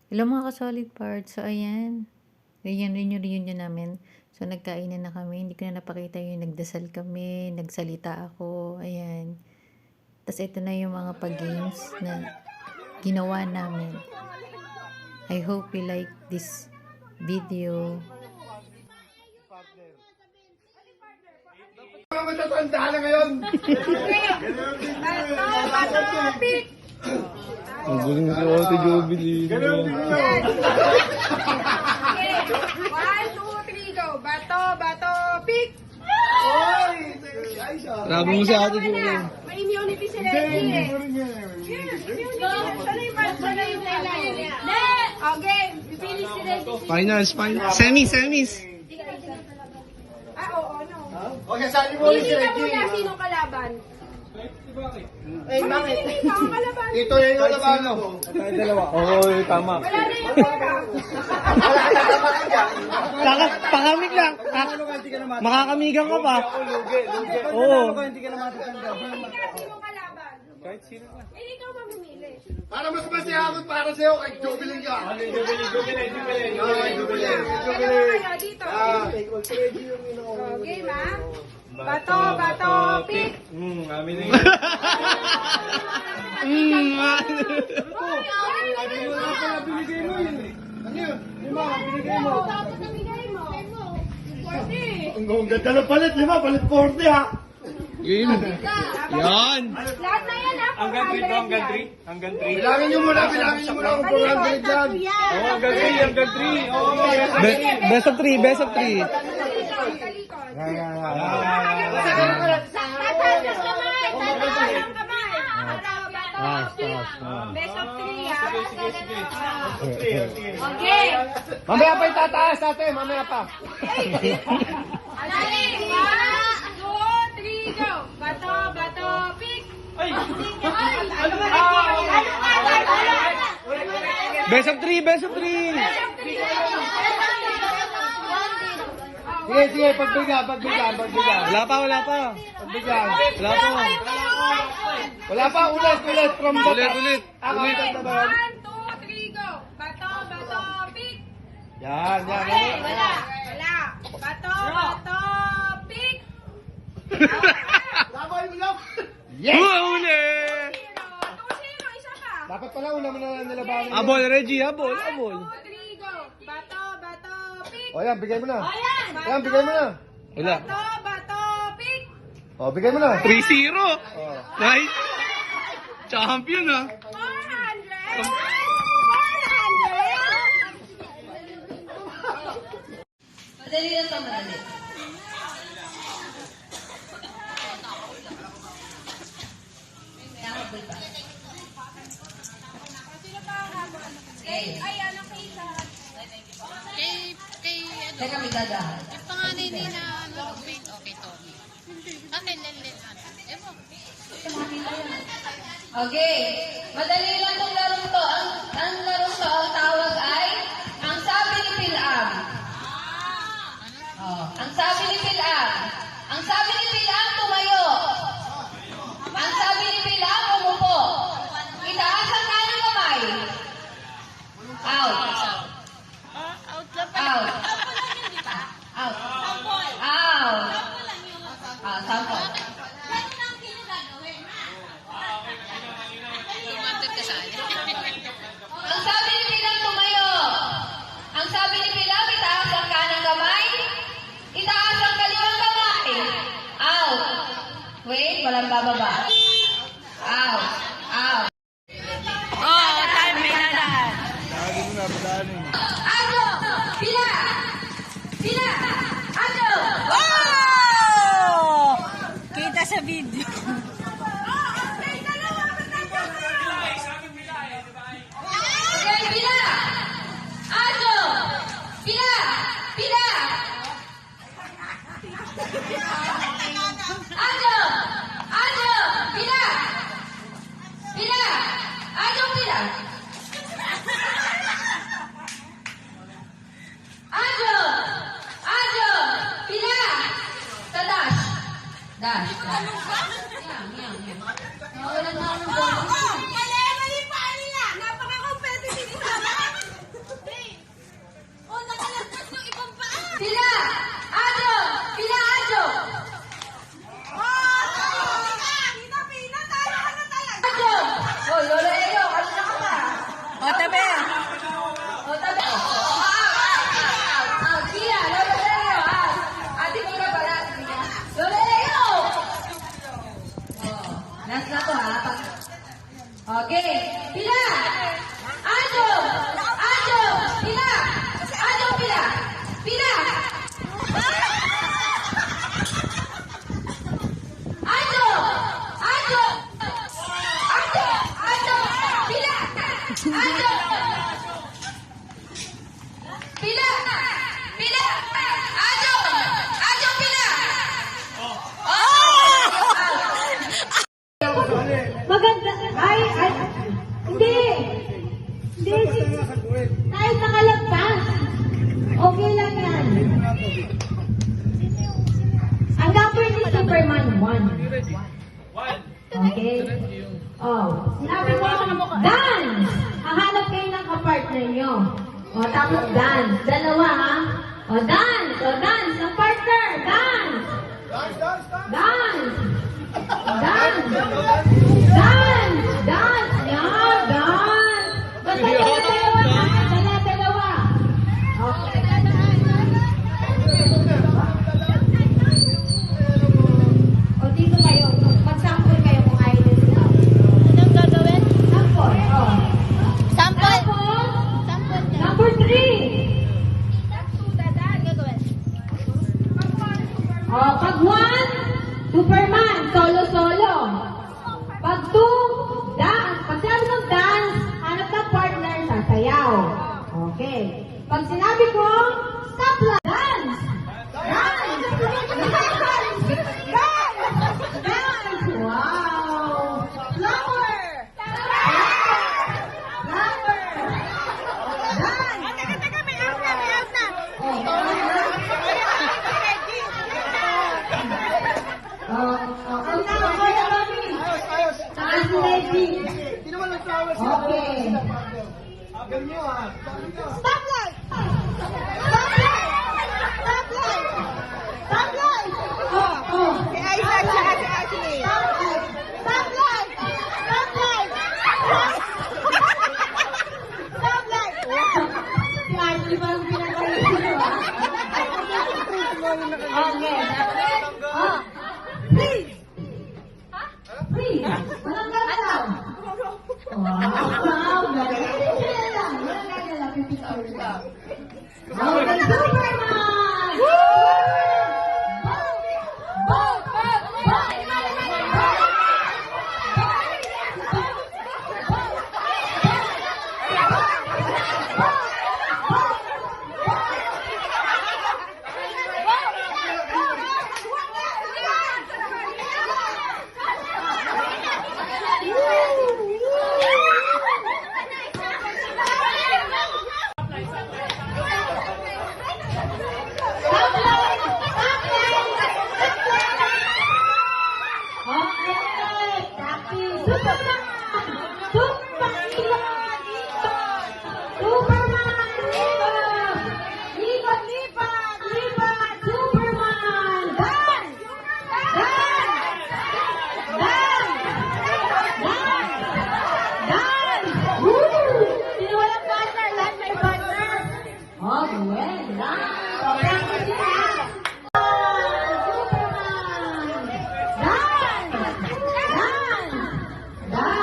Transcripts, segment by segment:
Hello mga ka-solid parts. So, ayan. Ayan rin yung reunion namin. So, nagkainan na kami. Hindi ko na napakita yung nagdasal kami. Nagsalita ako. Ayan. Tapos, ito na yung mga pag-games na ginawa namin. I hope you like this video. Matatanda na ngayon. Ang galing na si Ate Jubilee. Ganun din yun. Okay. 1, 2, 3, go. Bato, bato, pick. Oy! Grabe mo si Ate Jubilee. May immunity si Reggie eh. Sana yung kailangan niya. Okay. Finish si Reggie. Finals. Semis. Oo, no. Okay, sali mo ulit si Hindi ka Reggie. muna sinong kalaban. Eh, bakit? Hindi ka ang kalaban. Ito na yung laban ako. Tayo dalawa. Oo, tama. Wala na yung pera. Wala ka naman dyan. Pakamig lang. Makakamigang ka pa. Oo. Hindi ka sinong kalaban. Kahit sino ka. Eh, ikaw mamimili. Para mas masiyakot para sa'yo kay Jubilee ka. Jubilee. Kayo dito. Okay, ma. Bato, bato, pick. Amin na yun. Tapos nabigay mo. 40. Ang ganda na palit, 5, palit 40 ha. Game. Yan. Lahat na yan ha. Hanggang 3. Bilangin nyo muna kung 400 yan. Hanggang 3. Best of 3. Best of 3 ha. Okay. Mamaya pa itataas ate, mamaya pa. Alay, 1, 2, 3, go. Bato, bato, pick. Best of 3. Sige, pagbigyan. Wala pa. Pagbigyan. Wala pa. Ulit, from the top. Ulit. Ako, ulit na ba? 1, 2, 3, go. Bato, bato, pick. Yan. Okay, wala. Bato, bato, pick. Damay mo lang. Uli! 2-0, isa pa. Dapat pala una mo na nilabanan. Abol, Reggie. Abol. 1, 2, 3, go. Bato, bato, pick. O yan, bigay mo na. Ayan. Yan, bigay mo na. Wala. Bato, bato, pick. O, bigay mo na. 3-0. O. Nice. Champion ah. 400. 400. Madali lang ito, madali. Nakabal pa. Okay. Ay, ano kay sa... Teka, may dadahan. Yung panganay ni na ano, wait, okay, Tommy. Okay, Lelen, ano. Ewan. Okay. Madali lang itong laro to. Ang laro to, ang tawag ay ang sabi ni Pilam. Oh, ang sabi ni Pilam. Ang sabi ni Pilam, tumayo. Ang sabi ni Pilam, umupo. Itaas ang kanang kamay. Out. Out lang pala. Out. Sample lang yun, di ba? Out. Sample. Out. Sample lang yun. Sample. Ganun lang ginagawin. Tumantad ka sa akin. Ang sabi ni Pilam, tumayo. Ang sabi ni Pilam, itaas ang kanang kamay. Itaas ang kaliwang kamay. Out. Wait, walang bababa. Out. Out. Oh, time may nalan. Ajo! Pila! Pila! Ajo! Oh! Kita sa video. Okay, pila! Ajo! Pila! Pila! Ajo! Ajo! Pila! Pila! Ajo, pila! Ajo! Ajo! Pila! Sa dash! Dash! Yan. Nawalan na ako ng bola. Mali pa nila. Napaka-competitive nila. Okay. Pila. Ajo. Ajo. Pila. Ajo, pila. Pila. Ajo. Ajo. Ajo. Ajo. Pila. Ajo. Pila. Pila. Ajo. Ajo, pila. Maganda. Ay, hindi. Hindi. Kahit nakalagpas. Okay lang yan. Ang number ni Superman 1. Okay. Oh, sinabi mo, dance! Hahanap kayo ng kapartner nyo. O, tapos dance. Dalawa, ha? O, dance! O, dance! Ang partner! Dance! Dance! Dance! Dance! Dance! Yan! Dance! Basta dalawa, ha? Dalawa. Okay. O, dito kayo. Mag-sample kayo kung ayaw nila. Anong gagawin? Sample. O. Sample. Sample. Sample na. Number 3. Anong gagawin? O, pag 1, Superman, solo-solo. Pag 2, dance. Pag sinabi ng dance, hanap ng partner, sasayaw. Okay. Pag sinabi ko, stop lang. Dance! Dance! Dance! Dance! Wow! Flower! Flower! Dance! Teka, may out na. Hindi naman may flowers sila. Okay. Agal nyo ha. Stoplight! Stoplight! Stoplight! Stoplight! Oh, oh. Si Isaac, si Ashley. Stoplight! Stoplight! Stoplight! Stoplight! Si Ashley parang pinagaling sila. Okay. Oh. Please! Please! Walang galaw! Wow! Galing! Sila lang! Walang galaw! Pipicture lang. Okay, Superman! Dance!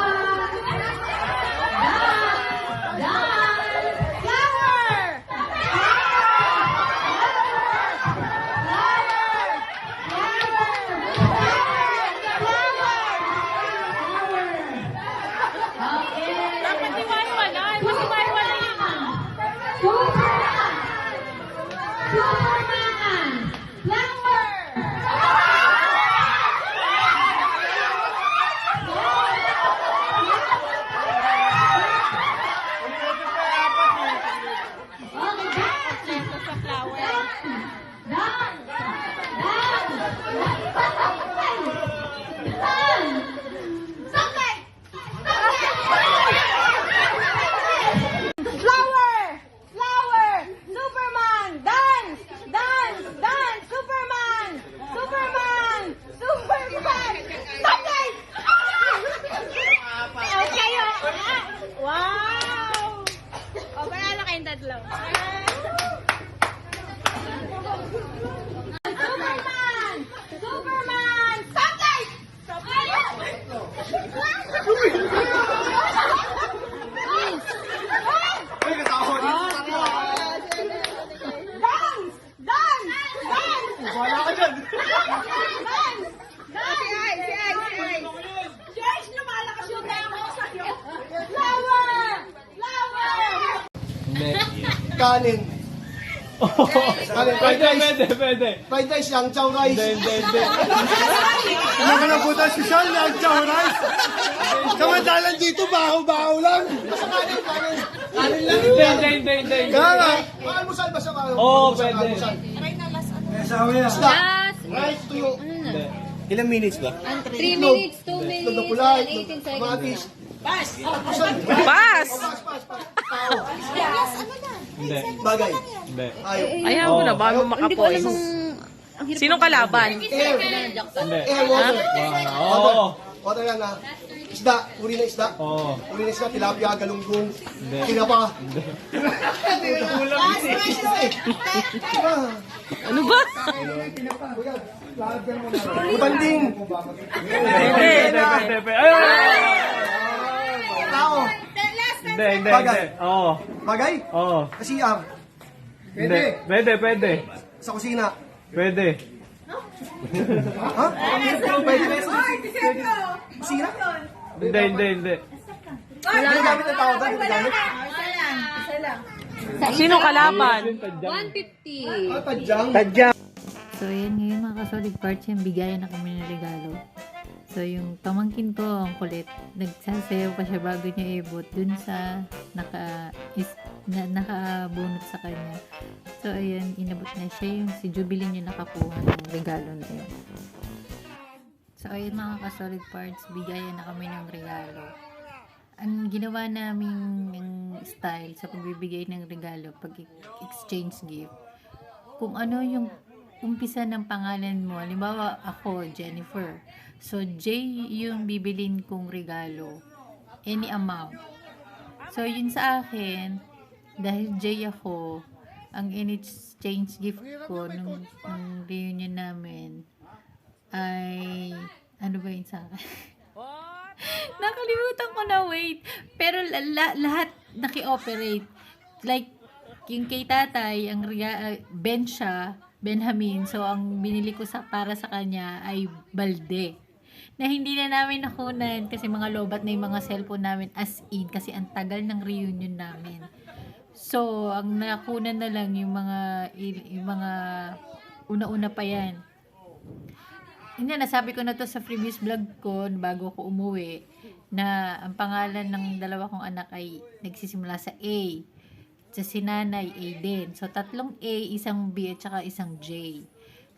kanin. Fried rice. Pwede. Fried rice, yang chow rice. Hindi. Ano ka na buta social, yang chow rice? Samantalang dito, bahaw-bahaw lang. Basta kanin. Kanin lang yun. Hindi. Kaya nga, maalmusal ba sa kayo? Oo, pwede. Isda. Rice, tuyo. Ilang minutes ba? 3 minutes, 2 minutes, Itlog na kulay, and 18 seconds. kamatis. Pass! Pas! Tao. Hindi. Bagay. Hindi. Ayaw. Ayaw mo na ba makapoy? Sinong kalaban? Air. Hindi. Air, water. Oo. Water yan ha. Isda. Uri na isda. Oo. Uri na isda. Tilapia, galunggong. Hindi. Tinapa. Ano ba? Butanding. Pwede. Ayun! Tao. Hindi. Bagay. Oo. Bagay. Oo. CR. Hindi. Pwede. Sa kusina. Pwede. Ha? Pwede. Kusina? Hindi. Ginagamit ng tao doon. Ginagamit. Sinong kalaban? 150. Tadyang. So, ayan ngayon mga ka-solid parts, yung bigayan na kami ng regalo. So, yung pamangkin ko, ang kulit, nagsasayaw pa siya bago niya ibot dun sa nakabunot sa kanya. So, ayan, inabot na siya. Yung si Jubilin yung nakakuha ng regalo na yun. So, ayan mga ka-solid parts, bigayan na kami ng regalo. Ang ginawa naming style sa pagbibigay ng regalo, pag-exchange gift, kung ano yung umpisa ng pangalan mo. Halimbawa, ako, Jennifer. So, J yung bibilin kong regalo. Any amount. So, yun sa akin, dahil J ako, ang in-exchange gift ko nung reunion namin ay, ano ba yun sa akin? Nakalimutan ko na, wait. Pero lahat naki-operate. Like, yung kay tatay, ang Ben siya, Benjamin. So, ang binili ko para sa kanya ay balde. Na hindi na namin nakunan kasi mga lobat na yung mga cellphone namin as in kasi ang tagal ng reunion namin. So, ang nakunan na lang yung mga una-una pa yan. Hindi, nasabi ko na to sa previous vlog ko bago ko umuwi na ang pangalan ng dalawa kong anak ay nagsisimula sa A. Sa sinanay, A din. So, 3 A, isang B, at saka isang J.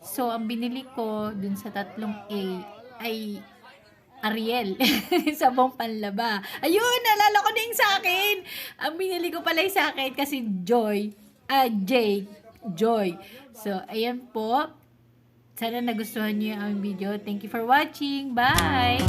So, ang binili ko dun sa 3 A ay Ariel. Sabong panlaba. Ayun, nalala ko na yung sa akin. Ang binili ko pala yung sa akin kasi Joy. Joy. So, ayan po. Sana nagustuhan niyo ang video. Thank you for watching. Bye!